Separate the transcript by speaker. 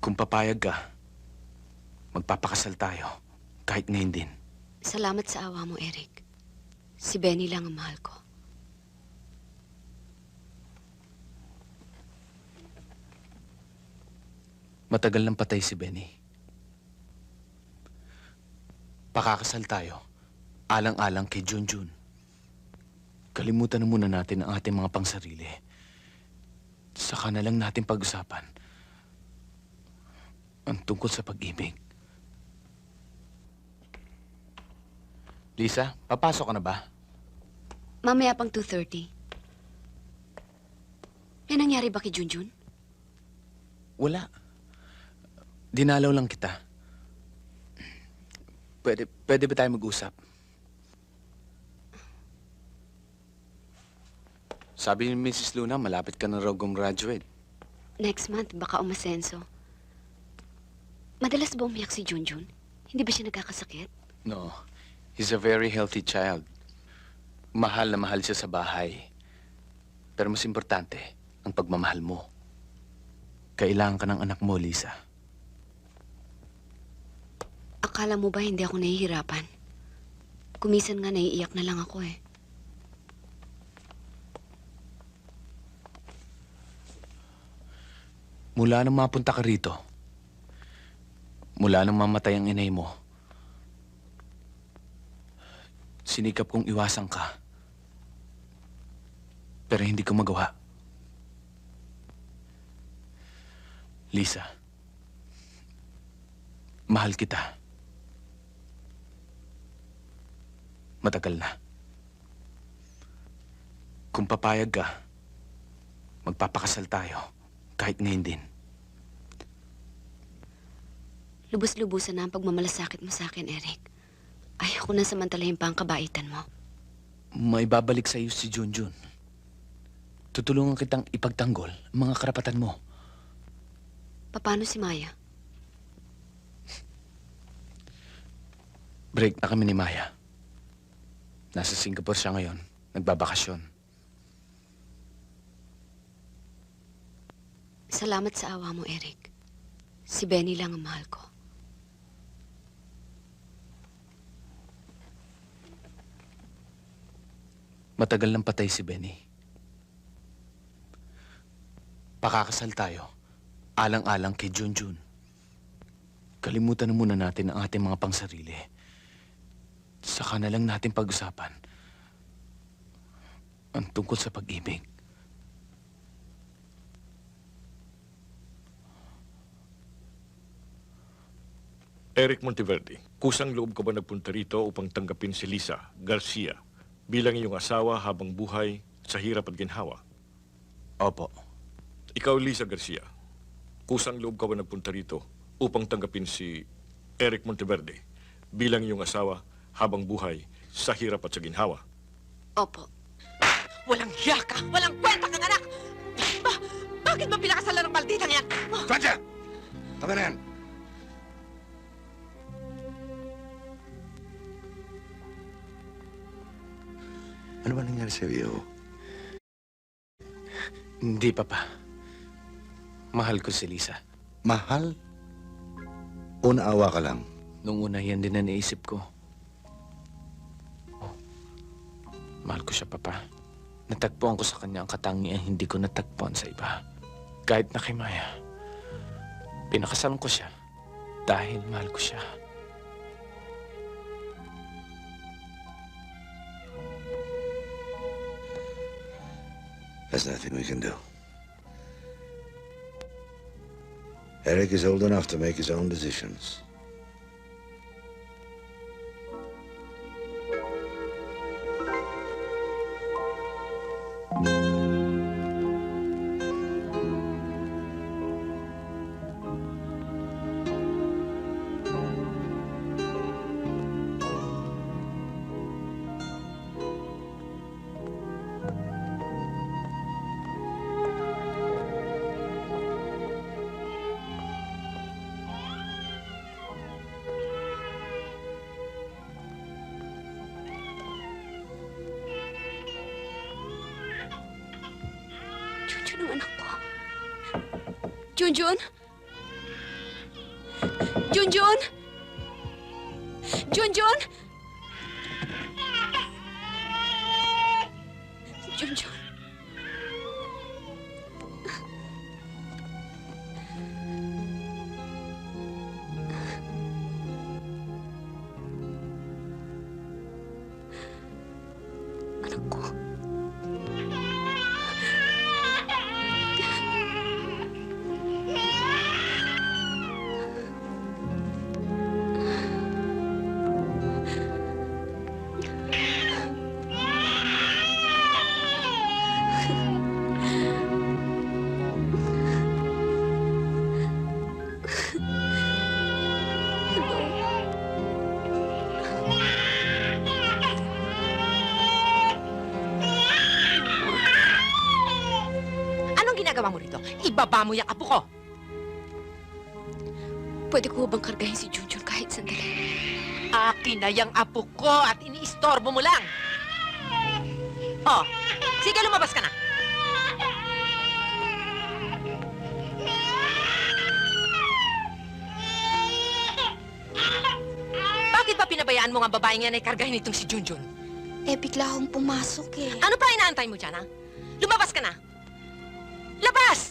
Speaker 1: Kung papayag ka, magpapakasal tayo. Kahit ngayon din.
Speaker 2: Salamat sa awa mo, Eric. Si Benny lang ang mahal ko.
Speaker 1: Matagal nang patay si Benny. Pakakasal tayo. Alang-alang kay Junjun. Kalimutan na muna natin ang ating mga pangsarili. Saka na lang natin pag-usapan ang tungkol sa pag-ibig. Lisa, papasok ka na ba?
Speaker 2: Mamaya pang 2:30. May nangyari ba kay Junjun?
Speaker 1: Wala. Dinalaw lang kita. Pwede ba tayo mag-usap? Sabi ni Mrs. Luna, malapit ka na raw gumraduate.
Speaker 2: Next month, baka umasenso. Madalas ba umiyak si Junjun? Hindi ba siya nagkakasakit?
Speaker 1: No. He's a very healthy child. Mahal na mahal siya sa bahay. Pero mas importante, ang pagmamahal mo. Kailangan ka ng anak mo, Lisa.
Speaker 2: Akala mo ba hindi ako nahihirapan? Kumisan nga naiiyak na lang ako eh.
Speaker 1: Mula nang mapunta ka rito, mula nang mamatay ang inay mo, sinikap kong iwasan ka. Pero hindi ko magawa. Lisa, mahal kita. Matagal na. Kung papayag ka, magpapakasal tayo. Kahit ngayon din.
Speaker 2: Lubos-lubusan na ang pagmamalasakit mo sa akin, Eric. Ayoko na samantalahin pa ang kabaitan mo.
Speaker 1: Maibabalik sa iyo si Junjun. Tutulungan kitang ipagtanggol ang mga karapatan mo.
Speaker 2: Paano si Maya?
Speaker 1: Break na kami ni Maya. Nasa Singapore siya ngayon. Nagbabakasyon.
Speaker 2: Salamat sa awa mo, Eric. Si Benny lang ang mahal ko.
Speaker 1: Matagal nang patay si Benny. Pakakasal tayo. Alang-alang kay Junjun. Kalimutan na muna natin ang ating mga pangsarili. Saka na lang natin pag-usapan ang tungkol sa pag-ibig.
Speaker 3: Eric Monteverde, kusang loob ka ba nagpunta rito upang tanggapin si Lisa Garcia bilang iyong asawa habang buhay sa hirap at ginhawa?
Speaker 1: Opo.
Speaker 3: Ikaw, Lisa Garcia, kusang loob ka ba nagpunta rito upang tanggapin si Eric Monteverde bilang iyong asawa habang buhay sa hirap at sa ginhawa?
Speaker 2: Opo.
Speaker 4: Walang hiya ka! Walang kwenta kang anak! Bakit mo pinakasalan ng malditang yan?
Speaker 5: Roger! Tama na yan. Ano ba nangyari sa iyo?
Speaker 1: Hindi, Papa. Mahal ko si Lisa.
Speaker 5: Mahal? O naawa ka lang?
Speaker 1: Nung una, yan din na naisip ko. Mahal ko siya, Papa. Natagpuan ko sa kanya ang katangian hindi ko natagpuan sa iba. Kahit na kay Maya. Pinakasalan ko siya dahil mahal ko siya.
Speaker 5: There's nothing we can do. Eric is old enough to make his own decisions.
Speaker 2: Junjun ang anak ko. Junjun? Junjun! Junjun! Junjun! Anak ko.
Speaker 4: Anong ginagawa mo rito? Ibaba mo yung apo ko.
Speaker 2: Pwede ko bang kargahin si Junjun kahit sandali?
Speaker 4: Akin na yung apo ko at iniistorbo mo lang. Oh, sige, lumabas ka na. Bakit ba pinabayaan mo nga babaeng yan ay kargahin itong si Junjun?
Speaker 2: Eh, bigla akong pumasok eh.
Speaker 4: Ano pa inaantay mo dyan, ha? Lumabas ka na. Labas!